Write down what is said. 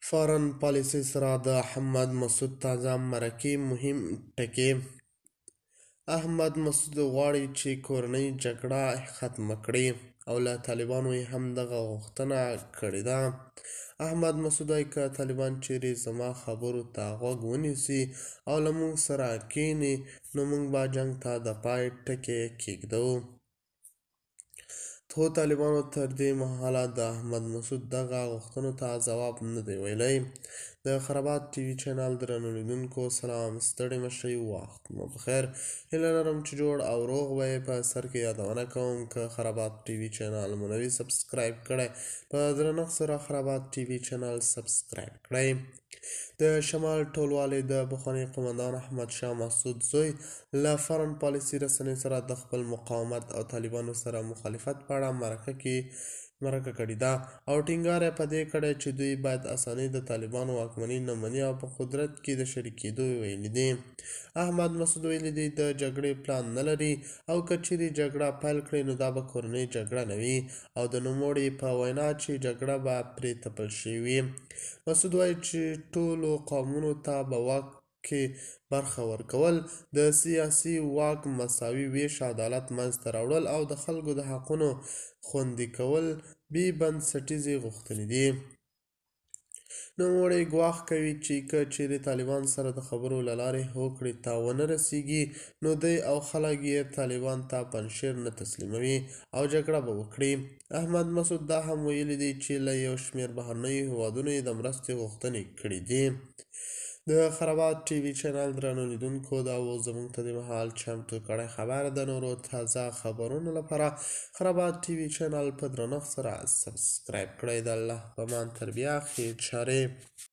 فارن پالیسۍ سره د احمد مسعود تازه مرکې مهم ټکي. احمد مسعود غواړي چې کورنۍ جګړه ختمه کړي او له طالبانو یې هم دغه غوښتنه کړې ده. احمد مسعود وایي که طالبان چیرې زما خبرو ته غوږ ونیسي او له موږ سره کښېني نو موږ به جنګ ته د پای ټکی کېږدو. خو طالبانو تر دې مهاله د احمد مسعود دغه غوښتنو ته ځواب نه دی ویلی. د خرابات ټي وي چینل درنو لیدونکو سلام، ستړي مشئ، وخت مو بخیر. هیله لرم چې جوړ او روغ به یې. په سر کې یادونه کوم که خرابات ټي وي چینل مو نه وي سبسکرایب کړی، په درنښت سره خرابات ټي وي چینل سبسکرایب کړئ. د شمال ټولوالی د پخواني قومندان احمد شاه مسعود زوی له فارن پالیسي رسنیو سره د خپل مقاومت او طالبانو سره مخالفت په اړه مرکه کړې ده او ټینګار یې په دې کړی چې دوی باید اسانۍ د طالبانو واکمني نه مني او په قدرت کې د شریکېدو ویلي دي. احمد مسعود ویلي دی د جګړې پلان نه لري او که چیرې جګړه پیل کړي نو دا به کورنۍ جګړه نه وي او د نوموړي په وینا چې جګړه به پرې تپل شوې وي. مسعود وایي چې ټولو قومونو ته به واک کې برخه ورکول، د سیاسي واک مساوي ویش، عدالت منځته راوړل او د خلکو د حقونو خوندي کول بې بنسټیزې غوښتنې دي. نوموړی ګواښ کوي چې که چیرې طالبان سره د خبرو له لارې هوکړې ته ونه رسیږي نو دی او خلک یې طالبان ته پنجشیر نه تسلیموي او جګړه به وکړي. احمد مسعود دا هم ویلي دی چې له یو شمېر بهرنیو هیوادونو یې د مرستې غوښتنې کړې دي. د خرابات ټي وي چینل درنو لیدونکو دا و زموږ ته د مهال چمتو کړی خبر. د نورو تازه خبرونو لپاره خرابات ټي وي چینل په درنښت سره سبسکرایب کړئ. د الله په امان تر بیا ښې چارې.